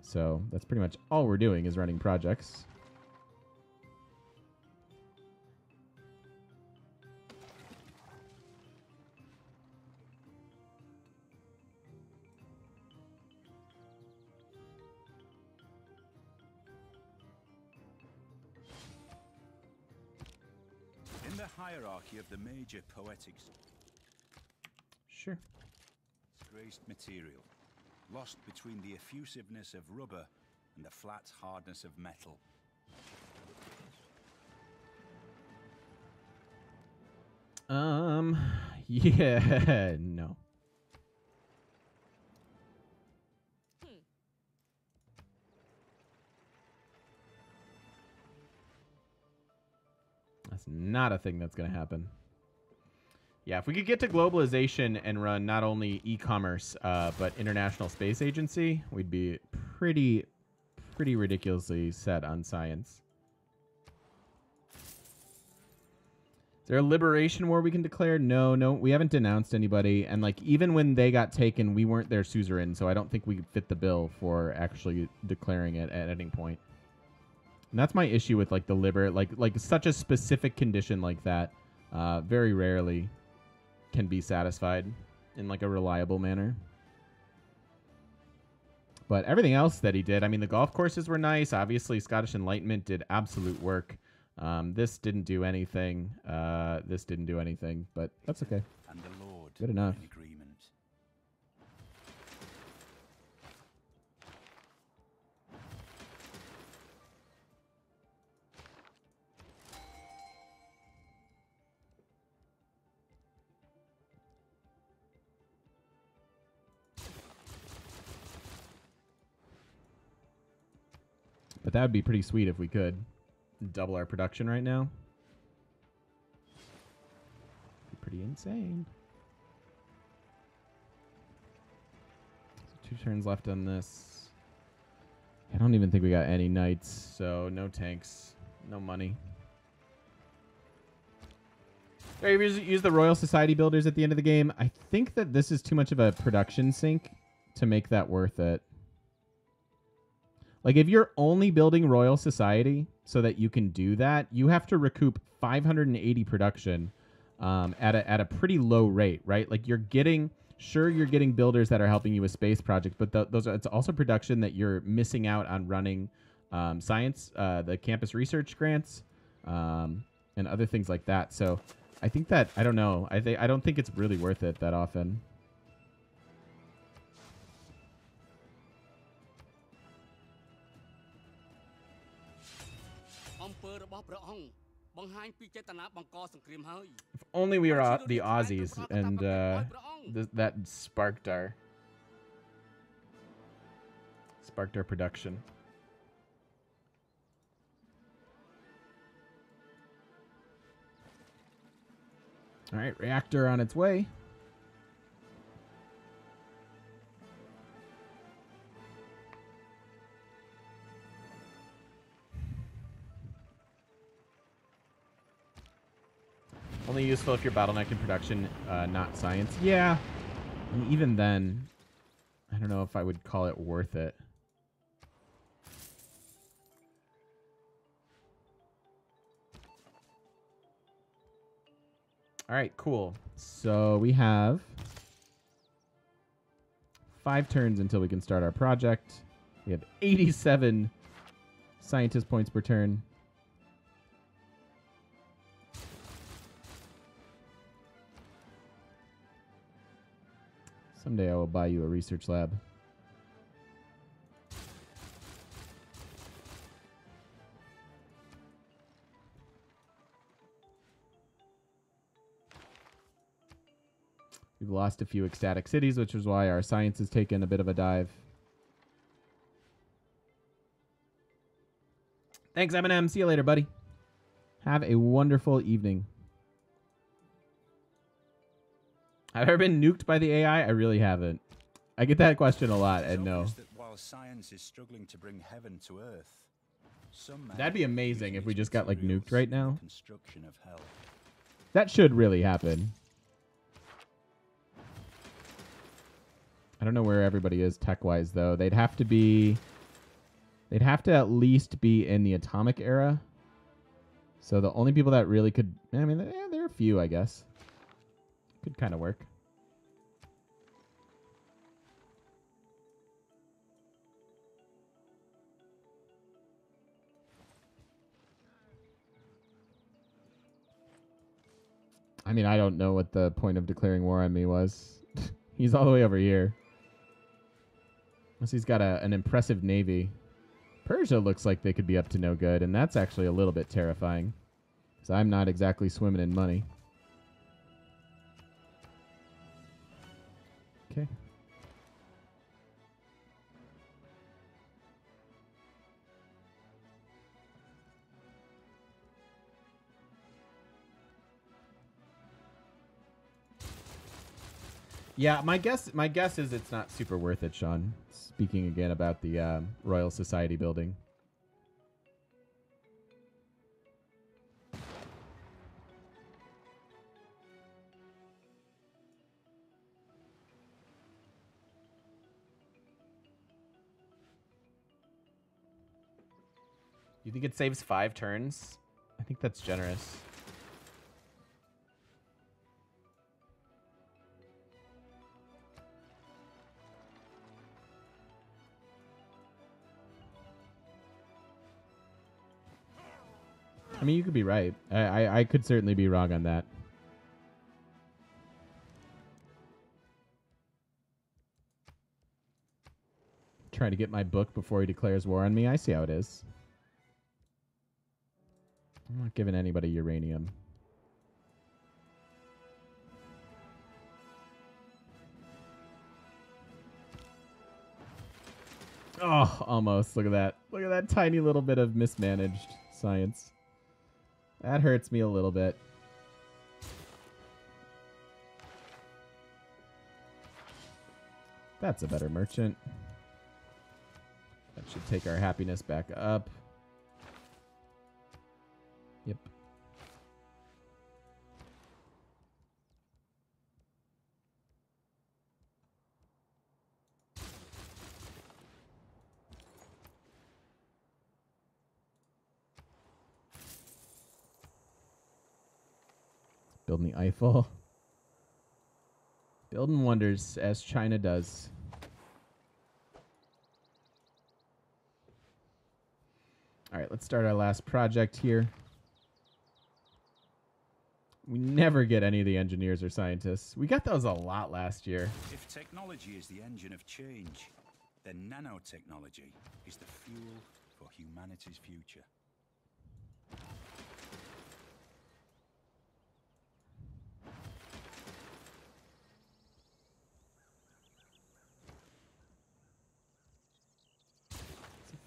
So that's pretty much all we're doing is running projects. In the hierarchy of the major poetics, Sure. graced material, lost between the effusiveness of rubber and the flat hardness of metal. Yeah, no. That's not a thing that's going to happen. Yeah, if we could get to globalization and run not only e-commerce, but International Space Agency, we'd be pretty ridiculously set on science. Is there a liberation war we can declare? No, we haven't denounced anybody. And like even when they got taken, we weren't their suzerain, so I don't think we fit the bill for actually declaring it at any point. And that's my issue with like the like such a specific condition like that, very rarely can be satisfied in like a reliable manner. But everything else that he did, I mean, the golf courses were nice. Obviously, Scottish Enlightenment did absolute work. This didn't do anything. This didn't do anything, but that's okay. And the Lord Good enough. in agreement. But that would be pretty sweet if we could double our production right now. Be pretty insane. So 2 turns left on this. I don't even think we got any knights, so no tanks, no money. All right, we use the Royal Society builders at the end of the game. I think that this is too much of a production sink to make that worth it. Like, if you're only building Royal Society so that you can do that, you have to recoup 580 production at a pretty low rate, right? Like, you're getting builders that are helping you with space projects, but it's also production that you're missing out on running science, the campus research grants, and other things like that. So I think that, I don't know, I don't think it's really worth it that often. If only we were the Aussies and that sparked our sparked our production. All right, reactor on its way. Only useful if you're bottlenecked in production, not science. Yeah, and even then, I don't know if I would call it worth it. All right, cool. So we have 5 turns until we can start our project. We have 87 scientist points per turn. Someday I will buy you a research lab. We've lost a few ecstatic cities, which is why our science has taken a bit of a dive. Thanks, Eminem. See you later, buddy. Have a wonderful evening. Have I ever been nuked by the AI? I really haven't. I get that question a lot, and no. That while science is struggling to bring heaven to earth, that'd be amazing if we just got like nuked right now. Construction of hell. That should really happen. I don't know where everybody is tech-wise, though. They'd have to at least be in the atomic era. So the only people that really could... I mean, there are a few, I guess. Could kind of work. I mean, I don't know what the point of declaring war on me was. He's all the way over here. Unless he's got an impressive navy. Persia looks like they could be up to no good, and that's actually a little bit terrifying. Because I'm not exactly swimming in money. Okay. Yeah, my guess is it's not super worth it, Sean. Speaking again about the Royal Society building. You think it saves 5 turns? I think that's generous. I mean, you could be right. I could certainly be wrong on that. Trying to get my book before he declares war on me. I see how it is. I'm not giving anybody uranium. Oh, almost. Look at that. Look at that tiny little bit of mismanaged science. That hurts me a little bit. That's a better merchant. That should take our happiness back up. Yep. Building the Eiffel. Building wonders, as China does. All right, let's start our last project here. We never get any of the engineers or scientists. We got those a lot last year. If technology is the engine of change, then nanotechnology is the fuel for humanity's future.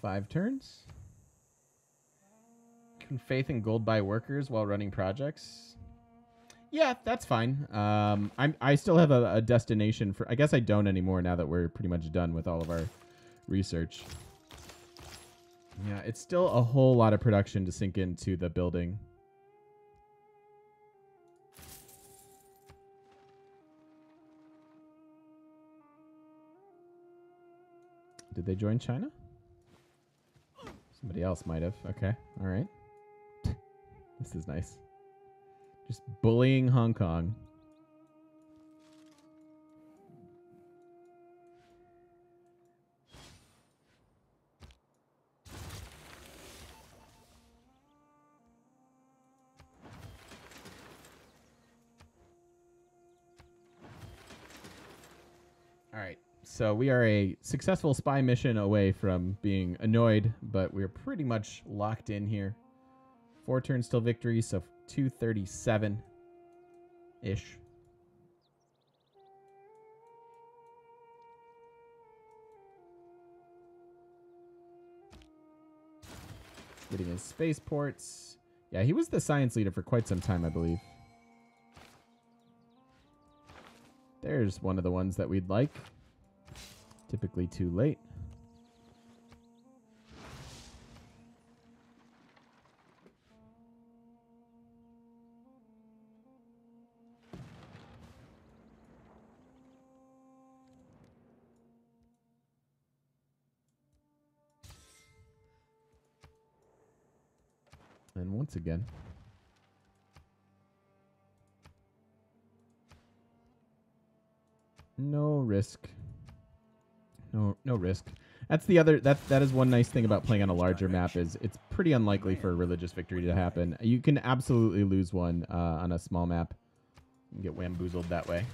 5 turns. Can faith in gold buy workers while running projects? Yeah, that's fine. I still have a destination for. I guess I don't anymore now that we're pretty much done with all of our research. Yeah, it's still a whole lot of production to sink into the building. Did they join China? Somebody else might have. Okay, all right. This is nice. Just bullying Hong Kong. All right. So we are a successful spy mission away from being annoyed, but we're pretty much locked in here. 4 turns till victory, so 237-ish. Getting his spaceports. Yeah, he was the science leader for quite some time, I believe. There's one of the ones that we'd like. Typically too late. And once again, no risk. No risk. That's the other. That is one nice thing about playing on a larger map is it's pretty unlikely for a religious victory to happen. You can absolutely lose one on a small map and get wamboozled that way.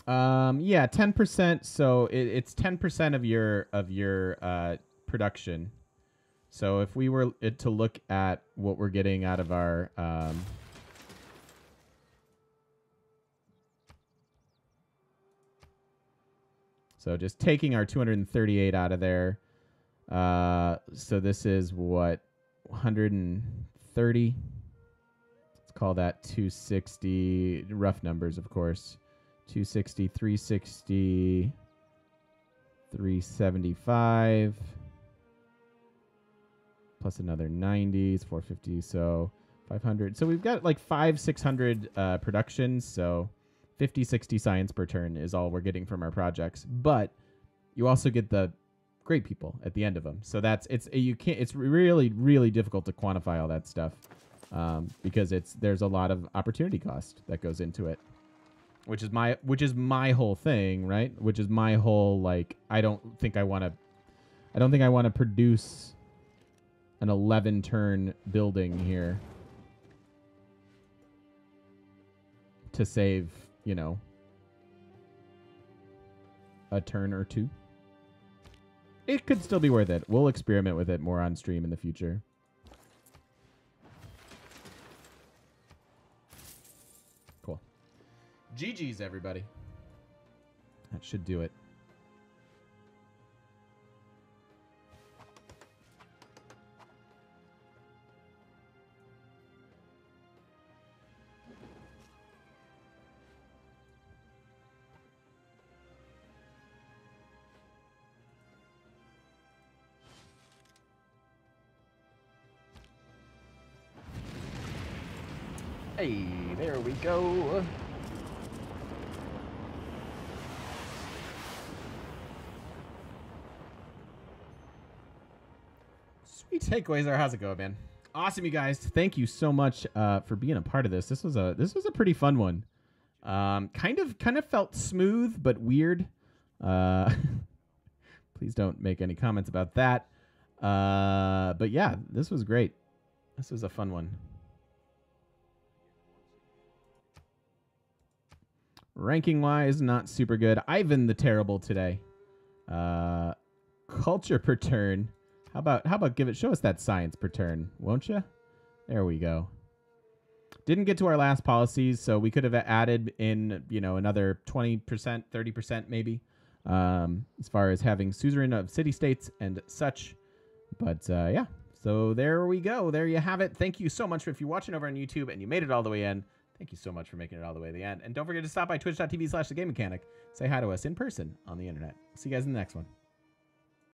Yeah, 10%. So it's 10% of your production. So if we were to look at what we're getting out of our so just taking our 238 out of there. So this is what 130. Let's call that 260. Rough numbers, of course. 260, 360, 375. Plus another 90s, 450, so 500. So we've got like 600 productions, so 50, 60 science per turn is all we're getting from our projects. But you also get the great people at the end of them. So it's really, really difficult to quantify all that stuff because there's a lot of opportunity cost that goes into it. Which is my whole thing, right? Which is my whole like I don't think I want to produce an 11-turn building here to save, a turn or two. It could still be worth it. We'll experiment with it more on stream in the future. Cool. GG's, everybody. That should do it. Hey, there we go. Sweet takeaways are. How's it going, man? Awesome, you guys. Thank you so much for being a part of this. This was a pretty fun one. Kind of felt smooth but weird. Please don't make any comments about that. But yeah, this was great. This was a fun one. Ranking wise, not super good. Ivan the Terrible today. Culture per turn. How about show us that science per turn, won't you? There we go. Didn't get to our last policies, so we could have added in, another 20%, 30% maybe, as far as having suzerain of city-states and such. But, yeah. So there we go. There you have it. Thank you so much if you're watching over on YouTube and you made it all the way in. Thank you so much for making it all the way to the end. And don't forget to stop by twitch.tv/thegamemechanic. Say hi to us in person on the internet. See you guys in the next one.